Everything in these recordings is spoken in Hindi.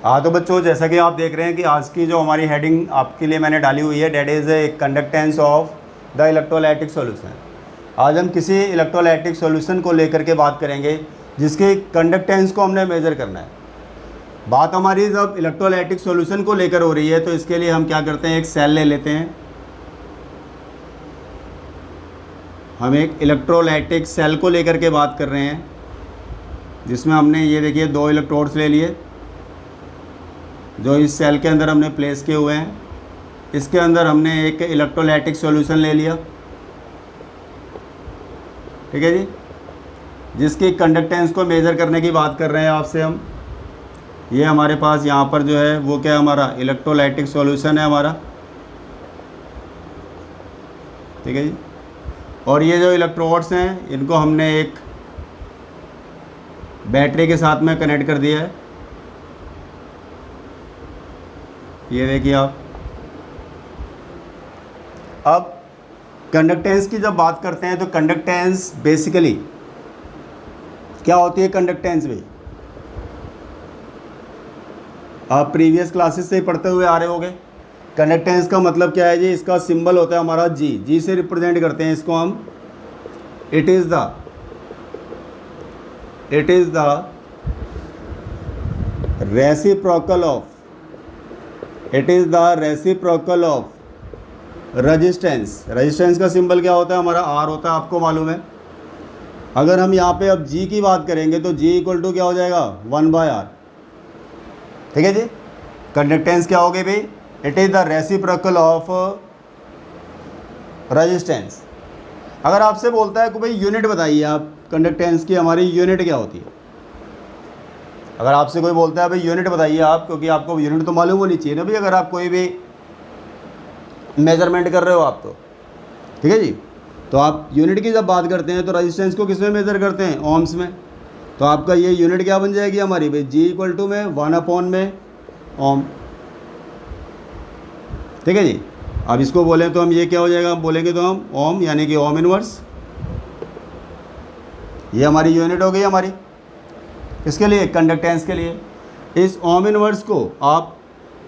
हाँ तो बच्चों, जैसा कि आप देख रहे हैं कि आज की जो हमारी हेडिंग आपके लिए मैंने डाली हुई है, that is conductance of the electrolytic solution. आज हम किसी इलेक्ट्रोलाइटिक सॉल्यूशन को लेकर के बात करेंगे जिसके कंडक्टेंस को हमने मेज़र करना है। बात हमारी जब इलेक्ट्रोलाइटिक सॉल्यूशन को लेकर हो रही है तो इसके लिए हम क्या करते हैं, एक सेल ले लेते हैं। हम एक इलेक्ट्रोलाइटिक सेल को लेकर के बात कर रहे हैं जिसमें हमने ये देखिए 2 इलेक्ट्रोड्स ले लिए जो इस सेल के अंदर हमने प्लेस किए हुए हैं। इसके अंदर हमने एक इलेक्ट्रोलाइटिक सॉल्यूशन ले लिया, ठीक है जी, जिसकी कंडक्टेंस को मेज़र करने की बात कर रहे हैं आपसे हम। ये हमारे पास यहाँ पर जो है वो क्या है, हमारा इलेक्ट्रोलाइटिक सॉल्यूशन है हमारा, ठीक है जी। और ये जो इलेक्ट्रोड्स हैं इनको हमने एक बैटरी के साथ में कनेक्ट कर दिया है। ये देखिए आप। अब कंडक्टेंस की जब बात करते हैं तो कंडक्टेंस बेसिकली क्या होती है। कंडक्टेंस भी आप प्रीवियस क्लासेस से ही पढ़ते हुए आ रहे होंगे। कंडक्टेंस का मतलब क्या है जी, इसका सिंबल होता है हमारा जी। जी से रिप्रेजेंट करते हैं इसको हम। It is the reciprocal of resistance. Resistance का सिंबल क्या होता है हमारा, आर होता है, आपको मालूम है। अगर हम यहाँ पे अब जी की बात करेंगे तो जी इक्वल टू क्या हो जाएगा, 1/r, ठीक है जी। कंडक्टेंस क्या होगी भाई, it is the reciprocal of resistance. अगर आपसे बोलता है कि भाई यूनिट बताइए आप, कंडक्टेंस की हमारी यूनिट क्या होती है। अगर आपसे कोई बोलता है भाई यूनिट बताइए आप, क्योंकि आपको यूनिट तो मालूम होनी चाहिए ना भाई, अगर आप कोई भी मेज़रमेंट कर रहे हो आप तो, ठीक है जी। तो आप यूनिट की जब बात करते हैं तो रेजिस्टेंस को किस में मेज़र करते हैं, ओम्स में। तो आपका ये यूनिट क्या बन जाएगी हमारी भाई, जी इक्वल टू में 1 में ओम, ठीक है जी। अब इसको बोलें तो हम ये क्या हो जाएगा, बोलेंगे तो हम ओम, यानी कि ओम इनवर्स। ये हमारी यूनिट हो गई हमारी, इसके लिए कंडक्टेंस के लिए। इस ओम इनवर्स को आप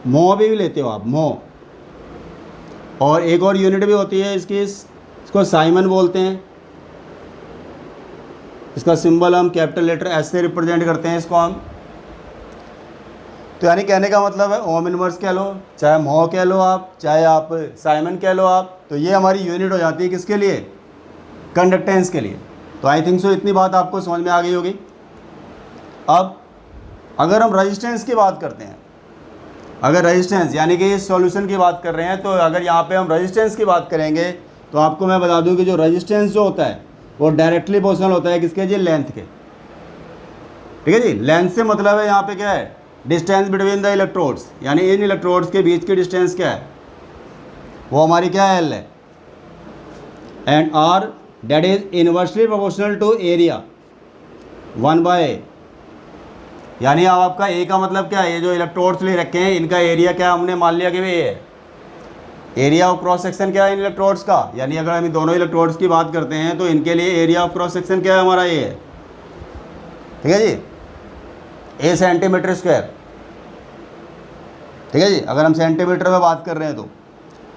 मो भी लेते हो आप, मो। और एक और यूनिट भी होती है इसकी, इसको साइमन बोलते हैं। इसका सिंबल हम कैपिटल लेटर एस से रिप्रेजेंट करते हैं इसको हम। तो यानी कहने का मतलब है ओम इनवर्स कह लो, चाहे मो कह लो आप, चाहे आप साइमन कह लो आप, तो ये हमारी यूनिट हो जाती है किसके लिए, कंडक्टेंस के लिए। तो आई थिंक सो इतनी बात आपको समझ में आ गई होगी। अब अगर हम रेजिस्टेंस की बात करते हैं, अगर रेजिस्टेंस यानी कि इस सॉल्यूशन की बात कर रहे हैं, तो अगर यहाँ पे हम रेजिस्टेंस की बात करेंगे तो आपको मैं बता दूं कि जो रेजिस्टेंस जो होता है वो डायरेक्टली प्रोपोर्शनल होता है किसके जी, लेंथ के, ठीक है जी। लेंथ से मतलब है यहाँ पे क्या है, डिस्टेंस बिटवीन द इलेक्ट्रोड्स, यानी इन इलेक्ट्रोड्स के बीच की डिस्टेंस क्या है, वो हमारी क्या है, एल है। And R that is inversely proportional to area 1/a। यानी अब आपका ए का मतलब क्या है, ये जो इलेक्ट्रोड्स ले रखे हैं इनका एरिया क्या, हमने मान लिया कि भाई ये है एरिया ऑफ क्रॉस सेक्शन क्या है इन इलेक्ट्रोड्स का। यानी अगर हम दोनों इलेक्ट्रोड्स की बात करते हैं तो इनके लिए एरिया ऑफ क्रॉस सेक्शन क्या है हमारा, ये है, ठीक है जी, ए सेंटीमीटर स्क्वायर, ठीक है जी। अगर हम सेंटीमीटर में बात कर रहे हैं तो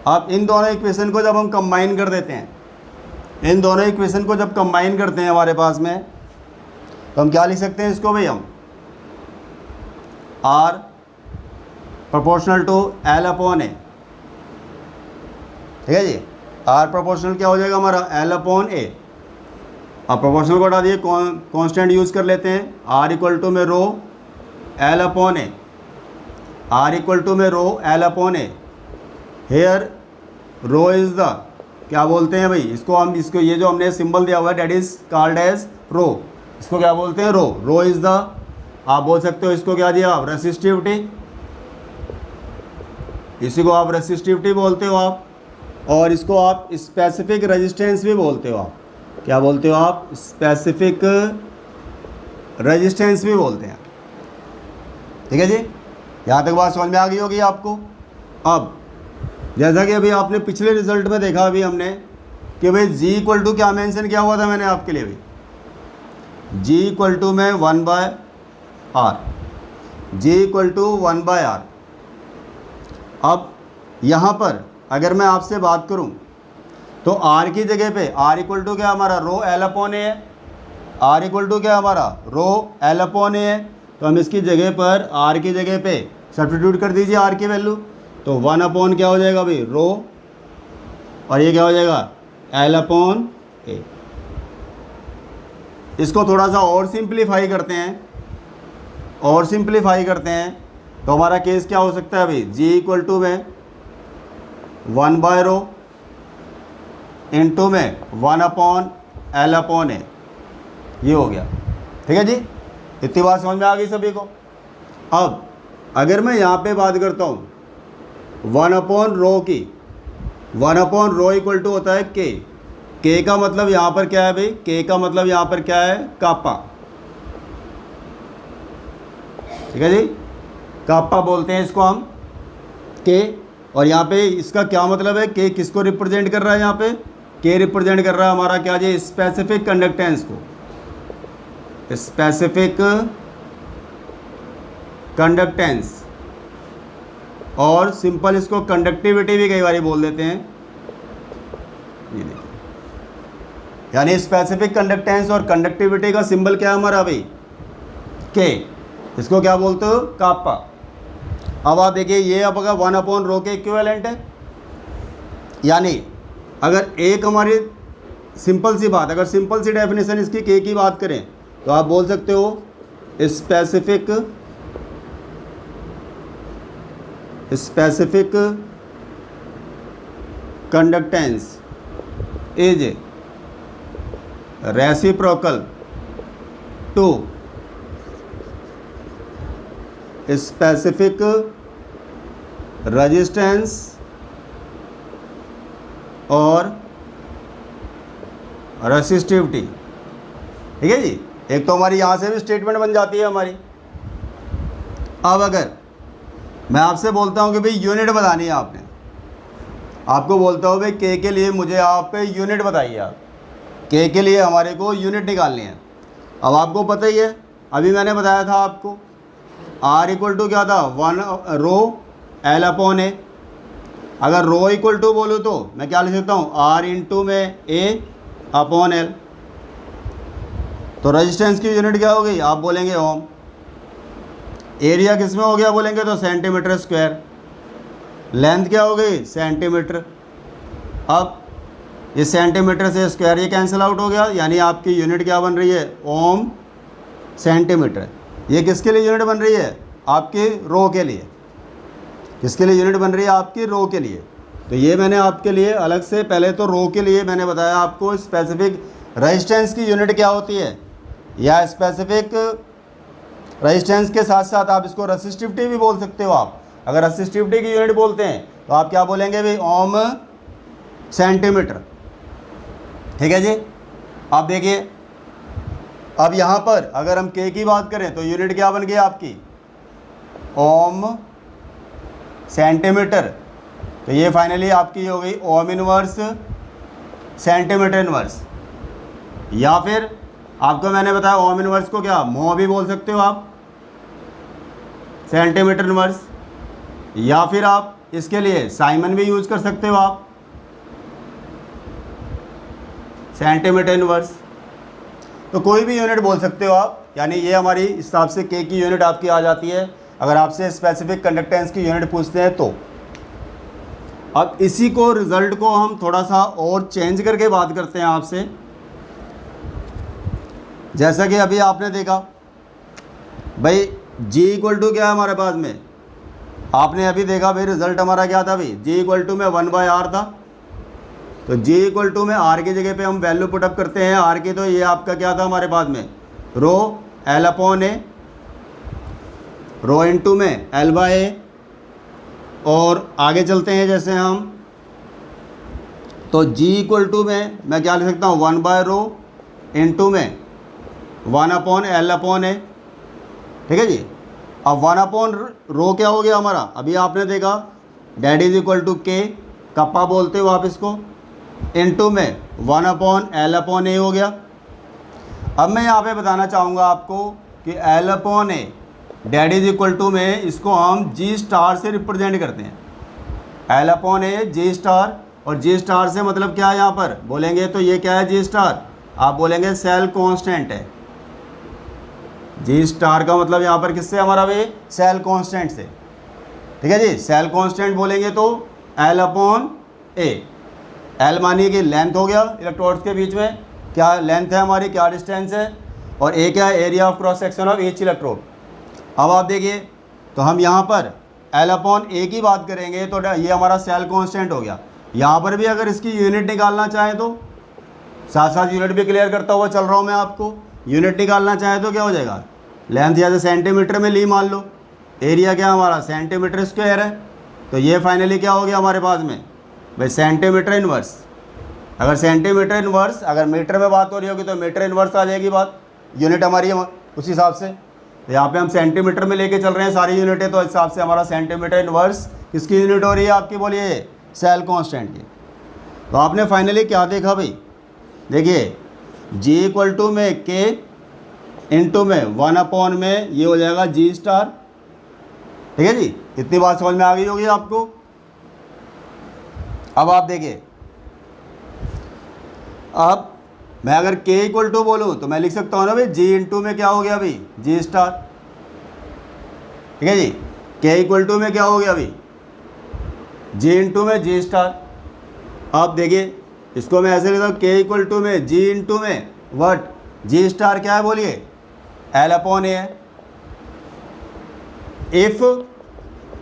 अब इन दोनों इक्वेशन को जब हम कंबाइन कर देते हैं, इन दोनों इक्वेशन को जब कंबाइन करते हैं हमारे पास में, तो हम क्या लिख सकते हैं इसको भाई, हम R proportional to L upon A, ठीक है जी। आर प्रोपोर्शनल क्या हो जाएगा हमारा, एल अपॉन ए। अब प्रोपोर्शनल को हटा दिए, कांस्टेंट यूज़ कर लेते हैं, आर इक्वल टू में rho L upon A, R equal to में rho L upon A. Here rho is the, क्या बोलते हैं भाई इसको हम, इसको ये जो हमने सिंबल दिया हुआ है डेट इज़ कॉल्ड एज रो, इसको क्या बोलते हैं, रो। रो इज़ द, आप बोल सकते हो इसको क्या दिया आप, रेसिस्टिविटी, इसी को आप रेसिस्टिविटी बोलते हो आप। और इसको आप स्पेसिफिक रेजिस्टेंस भी बोलते हो आप, क्या बोलते हो आप, स्पेसिफिक रेजिस्टेंस भी बोलते हैं, ठीक है जी। यहाँ तक बात समझ में आ गई होगी आपको। अब जैसा कि अभी आपने पिछले रिजल्ट में देखा अभी हमने कि भाई जी इक्वल टू क्या मेंशन किया हुआ था मैंने आपके लिए, भाई जी इक्वल टू में 1/r। G equal to 1/r। अब यहाँ पर अगर मैं आपसे बात करूँ तो R की जगह पे R इक्वल टू क्या हमारा रो एल अपॉन ए है। R इक्वल टू क्या हमारा रो एल अपॉन ए है। तो हम इसकी जगह पर R की जगह पे सब्स्टिट्यूट कर दीजिए R की वैल्यू। तो 1 अपॉन क्या हो जाएगा भाई रो, और ये क्या हो जाएगा एल अपॉन ए। इसको थोड़ा सा और सिंप्लीफाई करते हैं, तो हमारा केस क्या हो सकता है भाई G इक्वल टू में 1/रो इंटू में 1 अपॉन एल अपॉन ए, ये हो गया। ठीक है जी, इतनी बात समझ में आ गई सभी को। अब अगर मैं यहाँ पे बात करता हूँ 1 अपॉन रो की, 1 अपॉन रो इक्वल टू होता है के का मतलब यहाँ पर क्या है भाई, के का मतलब यहाँ पर क्या है कापा। ठीक है जी, कापा बोलते हैं इसको हम के। और यहाँ पे इसका क्या मतलब है, के किसको रिप्रेजेंट कर रहा है, यहाँ पे के रिप्रेजेंट कर रहा है हमारा क्या जी स्पेसिफिक कंडक्टेंस को, स्पेसिफिक कंडक्टेंस। और सिंपल इसको कंडक्टिविटी भी कई बार बोल देते हैं। ये देखिए, यानी स्पेसिफिक कंडक्टेंस और कंडक्टिविटी का सिंबल क्या है हमारा भाई के, इसको क्या बोलते हो कापा। अब आप देखिए ये अब अगर 1 अपॉन रो के इक्विवेलेंट है, यानी अगर एक हमारी सिंपल सी बात, अगर सिंपल सी डेफिनेशन इसकी के की बात करें तो आप बोल सकते हो specific conductance is reciprocal to specific resistance और रेसिस्टिविटी। ठीक है जी, एक तो हमारी यहाँ से भी स्टेटमेंट बन जाती है हमारी। अब अगर मैं आपसे बोलता हूँ कि भाई यूनिट बतानी है, आपको बोलता हूँ भाई के लिए मुझे आप यूनिट बताइए, आप के लिए हमारे को यूनिट निकालनी है। अब आपको पता ही है, अभी मैंने बताया था आपको R इक्वल टू क्या था 1 रो एल अपॉन ए। अगर रो इक्वल टू बोलूँ तो मैं क्या लिख सकता हूँ R इंटू में ए अपॉन एल। तो रेजिस्टेंस की यूनिट क्या हो गई, आप बोलेंगे ओम। एरिया किस में हो गया बोलेंगे तो सेंटीमीटर स्क्वायर। लेंथ क्या हो गई सेंटीमीटर। अब इस सेंटीमीटर से स्क्वायर ये कैंसिल आउट हो गया, यानी आपकी यूनिट क्या बन रही है ओम सेंटीमीटर। ये किसके लिए यूनिट बन रही है, आपके रो के लिए। किसके लिए यूनिट बन रही है, आपकी रो के लिए। तो ये मैंने आपके लिए अलग से, पहले तो रो के लिए मैंने बताया आपको स्पेसिफिक रेजिस्टेंस की यूनिट क्या होती है, या स्पेसिफिक रेजिस्टेंस के साथ साथ आप इसको रेसिस्टिविटी भी बोल सकते हो। आप अगर रेसिस्टिविटी की यूनिट बोलते हैं तो आप क्या बोलेंगे भाई ओम सेंटीमीटर। ठीक है जी, आप देखिए अब यहाँ पर अगर हम के की बात करें तो यूनिट क्या बन गई आपकी ओम सेंटीमीटर। तो ये फाइनली आपकी हो गई ओम इनवर्स सेंटीमीटर इनवर्स। या फिर आपको मैंने बताया ओम इनवर्स को क्या मो भी बोल सकते हो आप, सेंटीमीटर इनवर्स। या फिर आप इसके लिए साइमन भी यूज कर सकते हो आप, सेंटीमीटर इनवर्स। तो कोई भी यूनिट बोल सकते हो आप, यानी ये हमारी हिसाब से के की यूनिट आपकी आ जाती है अगर आपसे स्पेसिफिक कंडक्टेंस की यूनिट पूछते हैं तो। अब इसी को रिजल्ट को हम थोड़ा सा और चेंज करके बात करते हैं आपसे। जैसा कि अभी आपने देखा भाई G इक्वल टू क्या है हमारे पास में, आपने अभी देखा भाई रिजल्ट हमारा क्या था भाई G इक्वल टू में 1/r था। तो G इक्वल टू में R की जगह पे हम वैल्यू पुटअप करते हैं R की। तो ये आपका क्या था हमारे पास में रो एल अपॉन ए, रो इंटू में एल बाय ए। और आगे चलते हैं जैसे हम, तो G इक्वल टू में मैं क्या लिख सकता हूँ 1/रो इंटू में 1 अपॉन एल अपॉन ए। ठीक है जी, अब 1 अपॉन रो क्या हो गया हमारा, अभी आपने देखा डैट इज इक्वल टू के, कप्पा बोलते हो आप इसको, इंटू में 1 अपॉन एल अपॉन ए हो गया। अब मैं यहाँ पे बताना चाहूँगा आपको कि L upon A that is equal to में इसको हम जी स्टार से रिप्रेजेंट करते हैं, L upon A G star. और जी स्टार से मतलब क्या है यहाँ पर बोलेंगे तो ये क्या है जी स्टार, आप बोलेंगे सेल कांस्टेंट है। जी स्टार का मतलब यहाँ पर किससे हमारा भाई, सेल कांस्टेंट से, ठीक है जी। सेल कांस्टेंट बोलेंगे तो एल अपॉन ए, एल मानिए कि लेंथ हो गया इलेक्ट्रोड्स के बीच में, क्या लेंथ है हमारी, क्या डिस्टेंस है, और ए क्या है, area of cross section of each electrode. अब आप देखिए तो हम यहाँ पर एल अपॉन ए की बात करेंगे तो ये हमारा सेल कांस्टेंट हो गया। यहाँ पर भी अगर इसकी यूनिट निकालना चाहें तो, साथ साथ यूनिट भी क्लियर करता हुआ चल रहा हूँ मैं आपको, यूनिट निकालना चाहें तो क्या हो जाएगा, लेंथ या तो सेंटीमीटर में ली मान लो, एरिया क्या हमारा सेंटीमीटर स्क्वायर है, तो ये फाइनली क्या हो गया हमारे पास में भाई सेंटीमीटर इनवर्स। अगर सेंटीमीटर इनवर्स, अगर मीटर में बात हो रही होगी तो मीटर इनवर्स आ जाएगी बात, यूनिट हमारी उस हिसाब से। तो यहाँ पे हम सेंटीमीटर में लेके चल रहे हैं सारी यूनिटें, तो इस हिसाब से हमारा सेंटीमीटर इनवर्स किसकी यूनिट हो रही है आपकी, बोलिए सेल कांस्टेंट की। तो आपने फाइनली क्या देखा भाई, देखिए जी इक्वल टू में के इंटू में 1 अपॉन में ये हो जाएगा जी स्टार, ठीक है जी। इतनी बात समझ में आ गई होगी आपको। अब आप देखिए, अब मैं अगर k इक्वल टू बोलूँ तो मैं लिख सकता हूँ ना भाई g इंटू में क्या हो गया अभी, जी स्टार, ठीक है जी। k इक्वल टू में क्या हो गया अभी, g इंटू में जी स्टार। आप देखिए इसको मैं ऐसे लिखता हूँ k इक्वल टू में g इंटू में वट, जी स्टार क्या है बोलिए, l अपॉन ए है। इफ़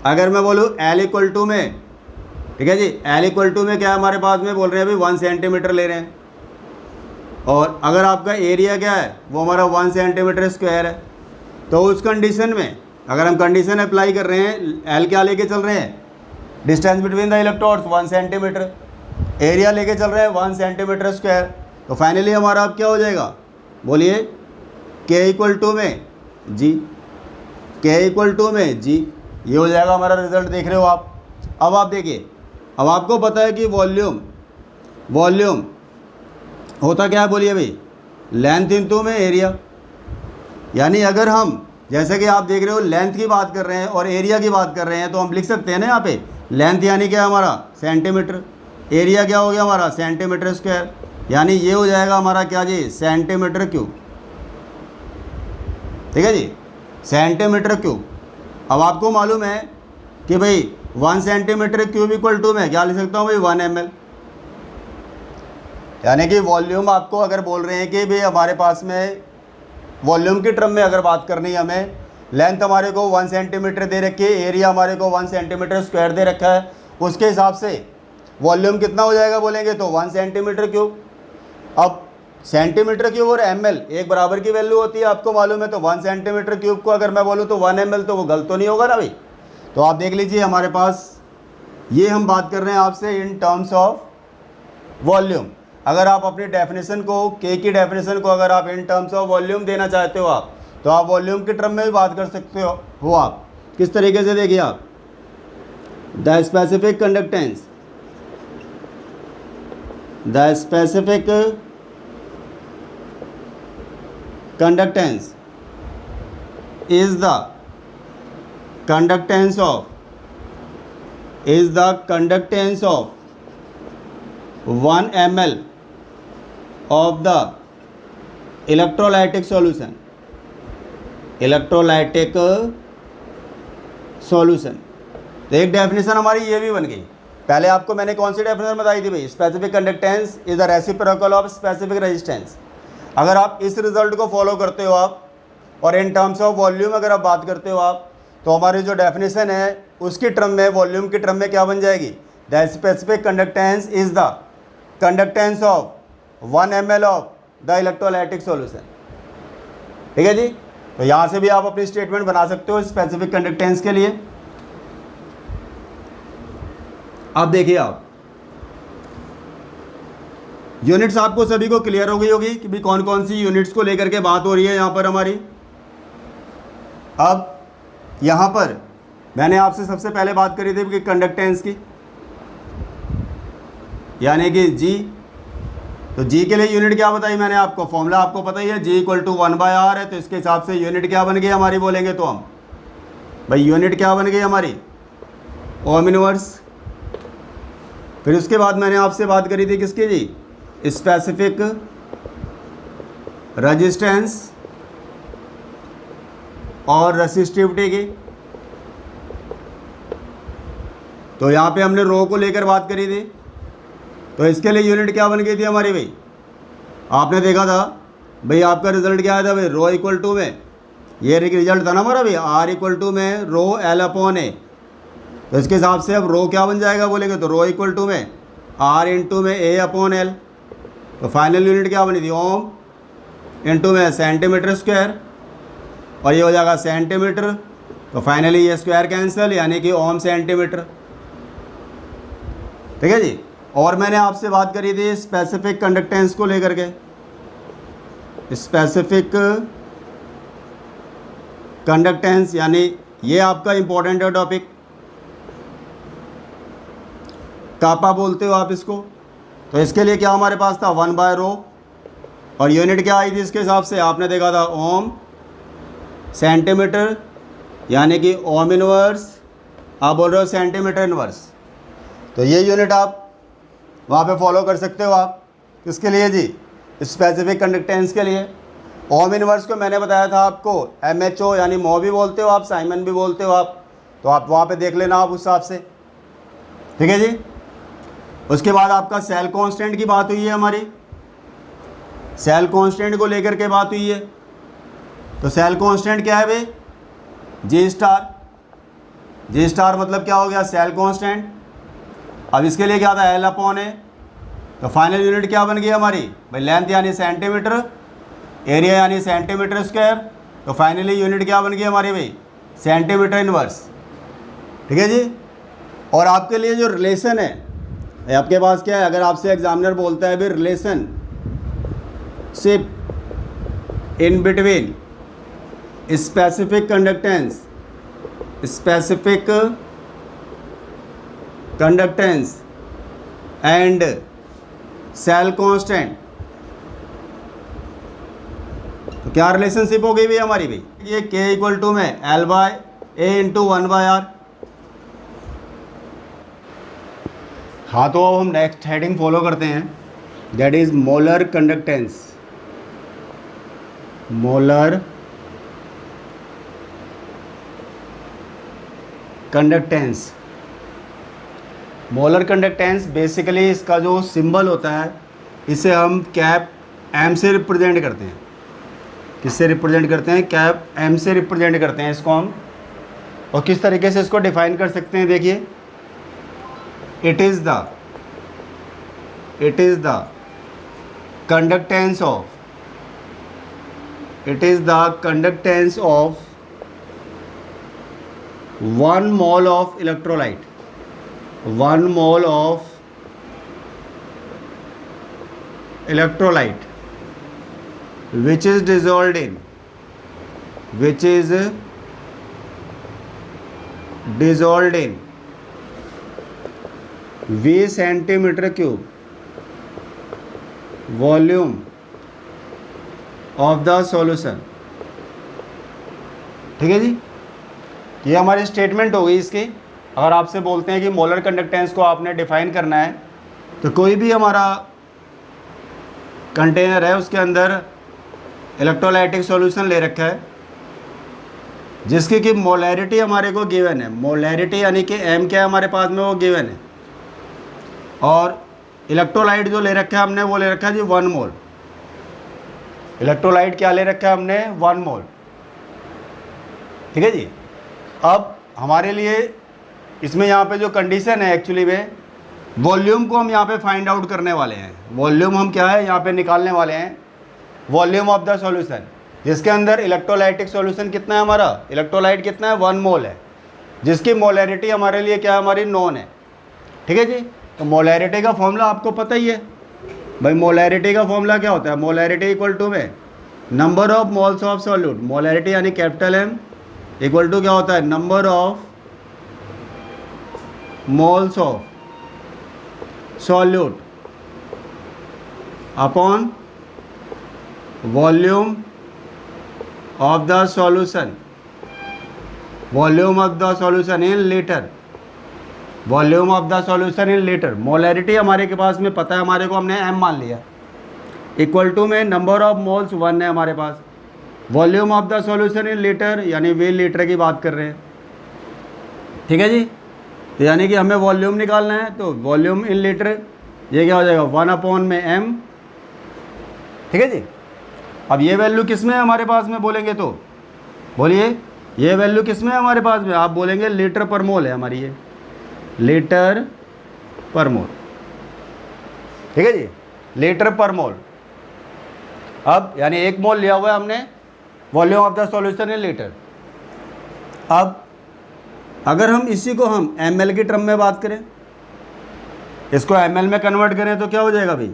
अगर मैं बोलूँ l इक्वल टू में, ठीक है जी, l इक्वल टू में क्या है हमारे पास में बोल रहे हैं अभी 1 सेंटीमीटर ले रहे हैं, और अगर आपका एरिया क्या है वो हमारा 1 सेंटीमीटर स्क्वायर है, तो उस कंडीशन में अगर हम कंडीशन अप्लाई कर रहे हैं, एल क्या लेके चल रहे हैं, distance between the electrodes 1 centimetre, area लेके चल रहे हैं 1 सेंटीमीटर स्क्वायर, तो फाइनली हमारा अब क्या हो जाएगा बोलिए, के इक्वल टू में जी, के इक्वल टू में जी, ये हो जाएगा हमारा रिजल्ट, देख रहे हो आप। अब आप देखिए, अब आपको पता है कि वॉल्यूम होता क्या है बोलिए भाई, लेंथ इंटू में एरिया। यानी अगर हम जैसे कि आप देख रहे हो लेंथ की बात कर रहे हैं और एरिया की बात कर रहे हैं, तो हम लिख सकते हैं ना यहाँ पे लेंथ यानी क्या हमारा सेंटीमीटर, एरिया क्या हो गया हमारा सेंटीमीटर स्क्वायर, यानी ये हो जाएगा हमारा क्या जी, सेंटीमीटर क्यूब, ठीक है जी, सेंटीमीटर क्यूब। अब आपको मालूम है कि भाई 1 सेंटीमीटर क्यूब इक्वल टू में क्या लिख सकता हूँ भाई 1 ml, यानी कि वॉल्यूम आपको अगर बोल रहे हैं कि भाई हमारे पास में वॉल्यूम की टर्म में अगर बात करनी है हमें, लेंथ हमारे को 1 सेंटीमीटर दे रखी है, एरिया हमारे को 1 सेंटीमीटर स्क्वायर दे रखा है, उसके हिसाब से वॉल्यूम कितना हो जाएगा बोलेंगे तो 1 सेंटीमीटर क्यूब। अब सेंटीमीटर क्यूब और ml एक बराबर की वैल्यू होती है, आपको मालूम है, तो 1 सेंटीमीटर क्यूब को अगर मैं बोलूँ तो 1 ml, तो वो गलत तो नहीं होगा ना भाई। तो आप देख लीजिए हमारे पास ये हम बात कर रहे हैं आपसे इन टर्म्स ऑफ वॉल्यूम। अगर आप अपनी डेफिनेशन को, के की डेफिनेशन को अगर आप इन टर्म्स ऑफ वॉल्यूम देना चाहते हो आप, तो आप वॉल्यूम की टर्म में भी बात कर सकते हो आप। किस तरीके से देखिए आप, the specific conductance, the specific conductance is the conductance of, is the conductance of 1 ml of the electrolytic solution, electrolytic solution. तो एक डेफिनेशन हमारी ये भी बन गई। पहले आपको मैंने कौन सी डेफिनेशन बताई थी भाई, specific conductance is the reciprocal of specific resistance. अगर आप इस रिजल्ट को फॉलो करते हो आप, और इन टर्म्स ऑफ वॉल्यूम अगर आप बात करते हो आप, तो हमारी जो डेफिनेशन है उसकी टर्म में, वॉल्यूम की टर्म में क्या बन जाएगी, the specific conductance is the conductance of 1 ml of the electrolytic solution. ठीक है जी, तो यहाँ से भी आप अपनी स्टेटमेंट बना सकते हो स्पेसिफिक कंडक्टेंस के लिए। अब देखिए आप, यूनिट्स आपको सभी को क्लियर हो गई होगी कि भी कौन कौन सी यूनिट्स को लेकर के बात हो रही है यहाँ पर हमारी। अब यहाँ पर मैंने आपसे सबसे पहले बात करी थी कि कंडक्टेंस की, यानी कि जी, तो जी के लिए यूनिट क्या बताई मैंने आपको, फॉर्मूला आपको पता ही है, जी इक्वल टू 1/r है, तो इसके हिसाब से यूनिट क्या बन गई हमारी बोलेंगे तो हम भाई यूनिट क्या बन गई हमारी, ओम इनवर्स। फिर उसके बाद मैंने आपसे बात करी थी किसकी जी, स्पेसिफिक रेजिस्टेंस और रेसिस्टिविटी की। तो यहाँ पे हमने रो को लेकर बात करी थी, तो इसके लिए यूनिट क्या बन गई थी हमारी भाई, आपने देखा था भाई, आपका रिजल्ट क्या आया था भाई, रो इक्वल टू में, ये रिजल्ट था ना हमारा भाई, आर इक्वल टू में रो एल अपॉन ए। तो इसके हिसाब से अब रो क्या बन जाएगा बोलेंगे, तो रो इक्वल टू में आर इंटू में ए अपॉन एल। तो फाइनल यूनिट क्या बनी थी, ओम इंटू में सेंटीमीटर स्क्वायर, और ये हो जाएगा सेंटीमीटर। तो फाइनली ये स्क्वायर कैंसिल, यानी कि ओम सेंटीमीटर। ठीक है जी। और मैंने आपसे बात करी थी स्पेसिफिक कंडक्टेंस को लेकर के, स्पेसिफिक कंडक्टेंस, यानी ये आपका इंपॉर्टेंट है टॉपिक, कापा बोलते हो आप इसको। तो इसके लिए क्या हमारे पास था, 1/रो, और यूनिट क्या आई थी इसके हिसाब से, आपने देखा था ओम सेंटीमीटर, यानी कि ओम इनवर्स, आप बोल रहे हो सेंटीमीटर इनवर्स। तो ये यूनिट आप वहाँ पे फॉलो कर सकते हो आप, किसके लिए जी, स्पेसिफिक कंडक्टेंस के लिए। ओम इनवर्स को मैंने बताया था आपको MHO, यानी मो भी बोलते हो आप, साइमन भी बोलते हो आप, तो आप वहाँ पे देख लेना आप उस हिसाब से। ठीक है जी। उसके बाद आपका सेल कांस्टेंट की बात हुई है हमारी, सेल कांस्टेंट को लेकर के बात हुई है। तो सेल कांस्टेंट क्या है भाई, जी स्टार। जी स्टार मतलब क्या हो गया, सेल कांस्टेंट। अब इसके लिए क्या था, एल अपॉन ए। तो फाइनल यूनिट क्या बन गई हमारी भाई, लेंथ यानी सेंटीमीटर, एरिया यानी सेंटीमीटर स्क्वायर। तो फाइनली यूनिट क्या बन गई हमारी भाई, सेंटीमीटर इनवर्स। ठीक है जी। और आपके लिए जो रिलेशन है आपके पास क्या है, अगर आपसे एग्जामिनर बोलता है भाई relationship in between specific conductance, specific conductance and cell constant, तो क्या रिलेशनशिप हो गई भाई हमारी भाई, ये K इक्वल टू में L/A इंटू 1/R। हाँ, तो अब हम नेक्स्ट हेडिंग फॉलो करते हैं, that is molar conductance. Molar conductance, molar conductance basically इसका जो सिंबल होता है, इसे हम कैप M से रिप्रेजेंट करते हैं। किससे रिप्रेजेंट करते हैं, कैप M से रिप्रेजेंट करते हैं इसको हम। और किस तरीके से इसको डिफाइन कर सकते हैं, देखिए, it is the conductance of, it is the conductance of 1 mole of electrolyte, 1 mole of electrolyte which is dissolved in V centimeter cube volume of the solution. ठीक है जी। ये हमारी स्टेटमेंट हो गई इसकी। अगर आपसे बोलते हैं कि मोलर कंडक्टेंस को आपने डिफाइन करना है, तो कोई भी हमारा कंटेनर है उसके अंदर इलेक्ट्रोलाइटिक सॉल्यूशन ले रखा है, जिसकी कि मोलैरिटी हमारे को गिवन है। मोलैरिटी यानी कि M क्या है हमारे पास में, वो गिवन है। और इलेक्ट्रोलाइट जो ले रखा है हमने, वो ले रखा है जी 1 मोल। इलेक्ट्रोलाइट क्या ले रखा है हमने, 1 मोल। ठीक है जी। अब हमारे लिए इसमें यहाँ पे जो कंडीशन है एक्चुअली में, वॉल्यूम को हम यहाँ पे फाइंड आउट करने वाले हैं। वॉल्यूम हम क्या है यहाँ पे निकालने वाले हैं, वॉल्यूम ऑफ द सॉल्यूशन, जिसके अंदर इलेक्ट्रोलाइटिक सॉल्यूशन कितना है हमारा, इलेक्ट्रोलाइट कितना है, 1 मोल है, जिसकी मोलैरिटी हमारे लिए क्या है, हमारी नॉन है। ठीक है जी। तो मोलैरिटी का फॉर्मूला आपको पता ही है भाई। मोलैरिटी का फॉर्मूला क्या होता है, मोलैरिटी इक्वल टू में number of moles of solute. Molarity यानी कैपिटल M इक्वल टू क्या होता है, number of moles of solute upon volume of the solution volume of the solution in litre, volume of the solution in litre. Molarity हमारे के पास में पता है हमारे को, हमने m मान लिया, इक्वल टू में नंबर ऑफ मोल्स 1 है हमारे पास। Volume of the solution in litre यानी वे लीटर की बात कर रहे हैं, ठीक है जी। तो यानी कि हमें वॉल्यूम निकालना है, तो वॉल्यूम इन लीटर ये क्या हो जाएगा 1/m, ठीक है जी। अब ये वैल्यू किस में है हमारे पास में बोलेंगे तो बोलिए, ये वैल्यू किस में है हमारे पास में, आप बोलेंगे लीटर पर मोल है हमारी, ये लीटर पर मोल, ठीक है जी, लीटर पर मोल। अब यानी 1 मोल लिया हुआ है हमने volume of the solution in litre. अब अगर हम इसी को हम ml की टर्म में बात करें, इसको ml में कन्वर्ट करें तो क्या हो जाएगा भाई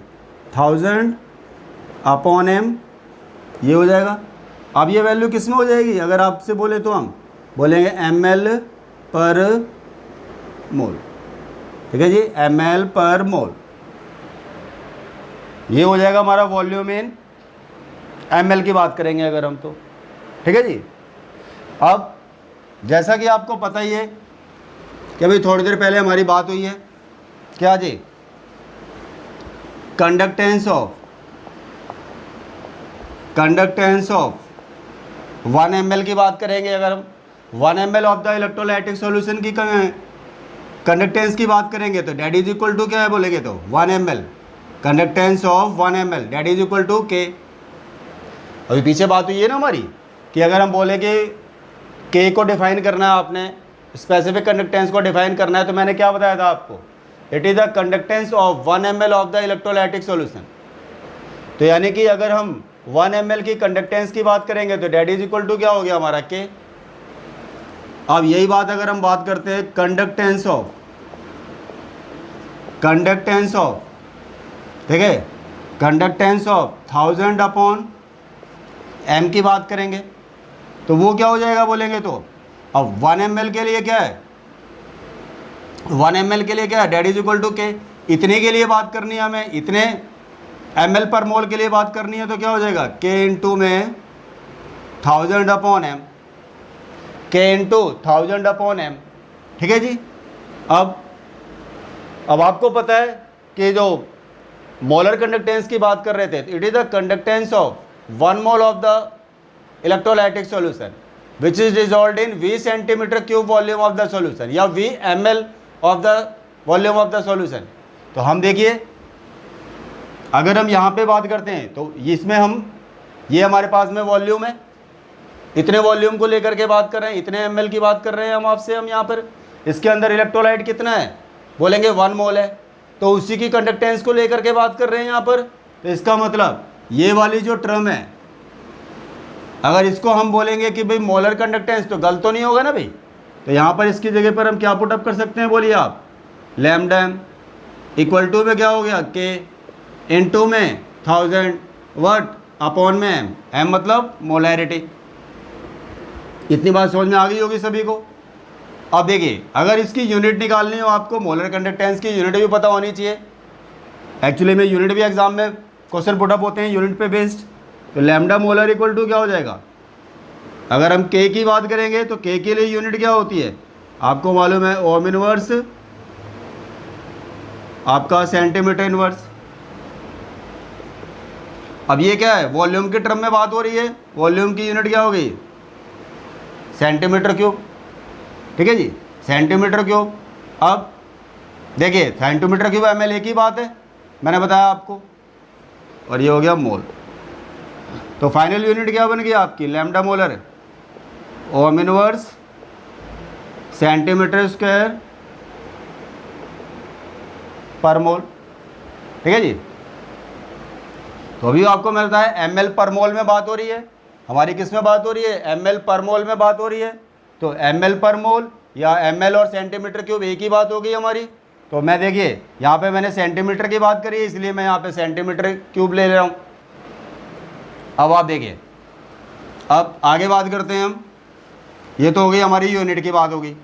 1000/m, ये हो जाएगा। अब ये वैल्यू किस में हो जाएगी, अगर आपसे बोले तो हम बोलेंगे ml पर मोल, ठीक है जी, ml पर मोल, ये हो जाएगा हमारा वॉल्यूम इन ml की बात करेंगे अगर हम तो, ठीक है जी। अब जैसा कि आपको पता ही है कि भाई थोड़ी देर पहले हमारी बात हुई है, क्या जी, कंडक्टेंस ऑफ 1 ml की बात करेंगे। अगर हम 1 ml of the electrolytic solution की कंडक्टेंस की बात करेंगे तो डैट इज इक्वल टू क्या है बोलेंगे तो 1 ml, conductance of 1 ml that is equal to K। अभी पीछे बात हुई है ना हमारी कि अगर हम बोले कि K को डिफाइन करना है, आपने स्पेसिफिक कंडक्टेंस को डिफाइन करना है, तो मैंने क्या बताया था आपको, it is the conductance of 1 ml of the electrolytic solution. तो यानी कि अगर हम 1 ml की कंडक्टेंस की बात करेंगे तो डैट इज इक्वल टू क्या हो गया हमारा K। अब यही बात अगर हम बात करते हैं कंडक्टेंस ऑफ, ठीक है, कंडक्टेंस ऑफ 1000/m की बात करेंगे तो वो क्या हो जाएगा बोलेंगे तो, अब 1 ml के लिए क्या है, 1 ml के लिए क्या है that is equal to K। इतने के लिए बात करनी है हमें, इतने ml पर मोल के लिए बात करनी है तो क्या हो जाएगा K इंटू में 1000/m, K इंटू 1000/m, ठीक है जी। अब आपको पता है कि जो मोलर कंडक्टेंस की बात कर रहे थे, it is the conductance of 1 mole of the electrolytic solution which is dissolved in V cm³ volume of the solution या V ml of the volume of the solution. तो हम देखिए अगर हम यहाँ पे बात करते हैं तो इसमें हम, ये हमारे पास में वॉल्यूम है, इतने वॉल्यूम को लेकर के बात कर रहे हैं, इतने ml की बात कर रहे हैं हम आपसे, हम यहाँ पर इसके अंदर इलेक्ट्रोलाइट कितना है बोलेंगे 1 मोल है, तो उसी की कंडक्टेंस को लेकर के बात कर रहे हैं यहाँ पर। तो इसका मतलब ये वाली जो टर्म है, अगर इसको हम बोलेंगे कि भाई मोलर कंडक्टेंस, तो गलत तो नहीं होगा ना भाई। तो यहाँ पर इसकी जगह पर हम क्या पुटअप कर सकते हैं बोलिए आप, लैम्डा m इक्वल टू में क्या हो गया K इंटू में 1000 वट अपॉन में m, m मतलब मोलैरिटी। इतनी बात समझ में आ गई होगी सभी को। अब देखिए अगर इसकी यूनिट निकालनी हो आपको, मोलर कंडक्टेंस की यूनिट भी पता होनी चाहिए। एक्चुअली में यूनिट भी एग्जाम में क्वेश्चन पुटअप होते हैं यूनिट पे बेस्ड। तो लैम्डा मोलर इक्वल टू क्या हो जाएगा, अगर हम K की बात करेंगे तो K के लिए यूनिट क्या होती है आपको मालूम है, ओम इनवर्स आपका सेंटीमीटर इनवर्स। अब ये क्या है, वॉल्यूम के टर्म में बात हो रही है, वॉल्यूम की यूनिट क्या हो गई सेंटीमीटर क्यूब, ठीक है जी, सेंटीमीटर क्यूब। अब देखिए सेंटीमीटर क्यूब ml एक ही बात है, मैंने बताया आपको, और ये हो गया मोल। तो फाइनल यूनिट क्या बन गई आपकी lambda molar, ohm inverse centimetre square पर मोल, ठीक है जी। तो अभी आपको मिलता है ml पर मोल में बात हो रही है हमारी, किस में बात हो रही है ml पर मोल में बात हो रही है। तो ml पर मोल या ml और सेंटीमीटर क्यूब एक ही बात हो गई हमारी। तो मैं देखिए यहाँ पे मैंने सेंटीमीटर की बात करी है, इसलिए मैं यहाँ पे सेंटीमीटर क्यूब ले रहा हूँ। अब आप देखिए, अब आगे बात करते हैं हम, ये तो हो गई हमारी यूनिट की बात होगी।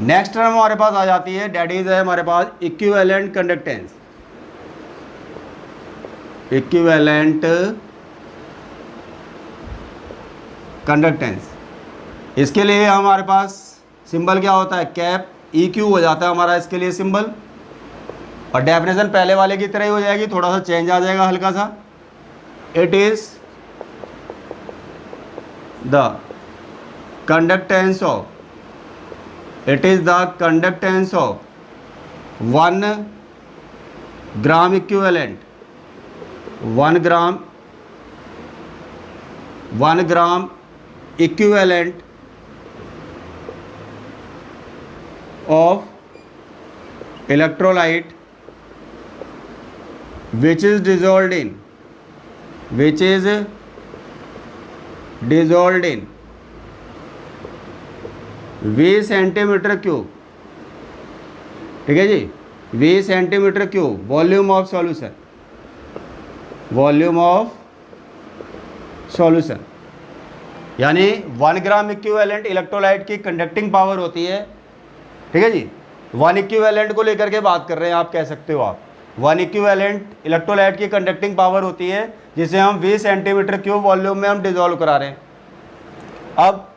नेक्स्ट टर्म हमारे पास आ जाती है, डैट इज है हमारे पास इक्विवेलेंट कंडक्टेंस, इक्विवेलेंट कंडक्टेंस। इसके लिए हमारे पास सिंबल क्या होता है, कैप ई क्यू हो जाता है हमारा इसके लिए सिंबल, और डेफिनेशन पहले वाले की तरह ही हो जाएगी, थोड़ा सा चेंज आ जाएगा हल्का सा। It is the conductance of, it is the conductance of 1 gram equivalent, 1 gram equivalent of electrolyte which is dissolved in V centimetre cube, ठीक है जी, V centimetre cube volume of solution, यानी 1 ग्राम इक्विवेलेंट इलेक्ट्रोलाइट की कंडक्टिंग पावर होती है, ठीक है जी। 1 इक्विवेलेंट को लेकर के बात कर रहे हैं आप, कह सकते हो आप 1 इक्विवेलेंट इलेक्ट्रोलाइट की कंडक्टिंग पावर होती है जिसे हम 20 सेंटीमीटर क्यूब वॉल्यूम में हम डिजोल्व करा रहे हैं। अब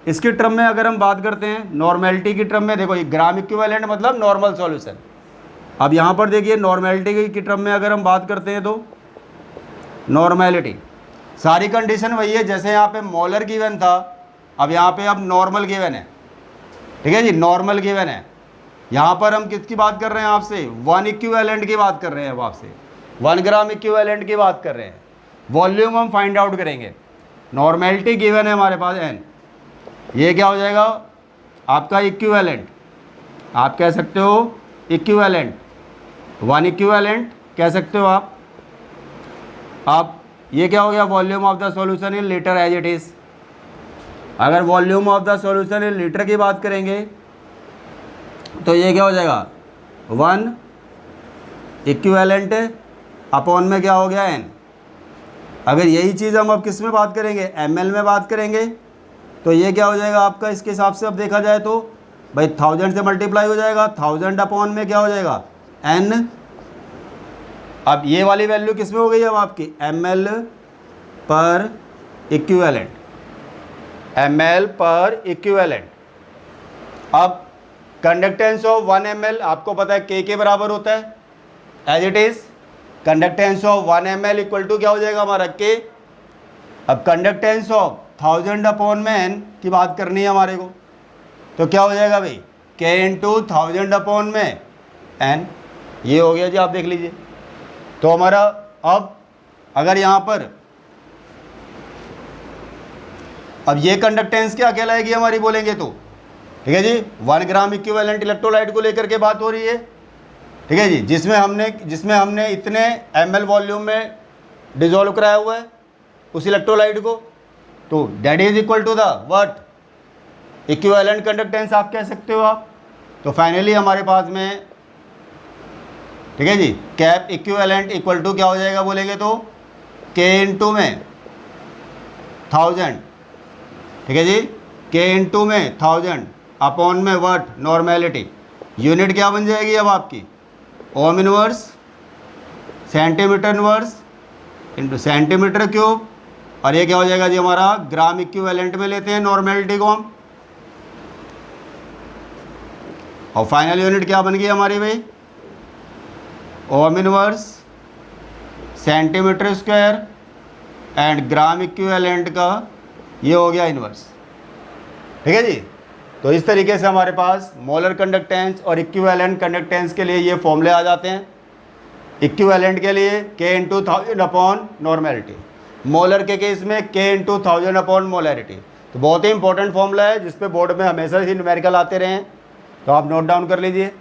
इसकी टर्म में अगर हम बात करते हैं नॉर्मेलिटी की टर्म में, देखो ये ग्राम इक्विवेलेंट मतलब नॉर्मल सॉल्यूशन। अब यहाँ पर देखिए नॉर्मेलिटी की टर्म में अगर हम बात करते हैं तो नॉर्मेलिटी, सारी कंडीशन वही है जैसे यहाँ पे मोलर गिवन था, अब यहाँ पे अब नॉर्मल गिवन है, ठीक है जी, नॉर्मल गिवन है। यहाँ पर हम किसकी बात कर रहे हैं आपसे, 1 इक्विवेलेंट की बात कर रहे हैं, अब आपसे 1 ग्राम इक्विवेलेंट की बात कर रहे हैं। वॉल्यूम हम फाइंड आउट करेंगे, नॉर्मेलिटी गिवन है हमारे पास n, ये क्या हो जाएगा आपका इक्विवेलेंट, आप कह सकते हो इक्विवेलेंट, 1 इक्विवेलेंट कह सकते हो आप। ये क्या हो गया, volume of the solution in litre as it is. अगर volume of the solution in litre की बात करेंगे तो ये क्या हो जाएगा 1 इक्विवेलेंट अपॉन में क्या हो गया n। अगर यही चीज़ हम अब किस में बात करेंगे, ml में बात करेंगे, तो ये क्या हो जाएगा आपका, इसके हिसाब से अब देखा जाए तो भाई 1000 से मल्टीप्लाई हो जाएगा, 1000 अपॉन में क्या हो जाएगा n। अब ये वाली वैल्यू किस में हो गई अब आपकी, ml पर इक्विवेलेंट, ml पर इक्विवेलेंट। अब कंडक्टेंस ऑफ 1 ml आपको पता है k के बराबर होता है, as it is conductance of 1 ml equal to क्या हो जाएगा हमारा k। अब कंडक्टेंस ऑफ 1000 अपॉन में n की बात करनी है हमारे को, तो क्या हो जाएगा भाई k इंटू 1000 अपॉन में n, ये हो गया जी, आप देख लीजिए। तो हमारा अब अगर यहाँ पर अब ये कंडक्टेंस क्या कहलाएगी हमारी बोलेंगे तो, ठीक है जी, 1 ग्राम इक्विवेलेंट इलेक्ट्रोलाइट को लेकर के बात हो रही है, ठीक है जी, जिसमें हमने इतने ml वॉल्यूम में डिजोल्व कराया हुआ है उस इलेक्ट्रोलाइट को, तो that is equal to the what, equivalent conductance आप कह सकते हो आप। तो फाइनली हमारे पास में, ठीक है जी, कैप इक्विवेलेंट इक्वल टू क्या हो जाएगा बोलेंगे तो k इंटू में 1000, ठीक है जी, k इंटू में 1000 अपॉन में व्हाट, नॉर्मेलिटी। यूनिट क्या बन जाएगी अब आपकी, ohm inverse centimetre inverse into centimetre cube, और ये क्या हो जाएगा जी हमारा ग्राम इक्विवेलेंट में लेते हैं नॉर्मेलिटी को हम, और फाइनल यूनिट क्या बन गई हमारी भाई, ohm inverse centimetre square and gram equivalent का ये हो गया इनवर्स, ठीक है जी। तो इस तरीके से हमारे पास मोलर कंडक्टेंस और इक्विवेलेंट कंडक्टेंस के लिए ये फॉर्मूले आ जाते हैं। इक्विवेलेंट के लिए k into 1000 upon normality, molar के केस में k इंटू 1000 अपॉन मोलरिटी। तो बहुत ही इंपॉर्टेंट फॉर्मूला है जिस पे बोर्ड में हमेशा ही न्यूमेरिकल आते रहे हैं, तो आप नोट डाउन कर लीजिए।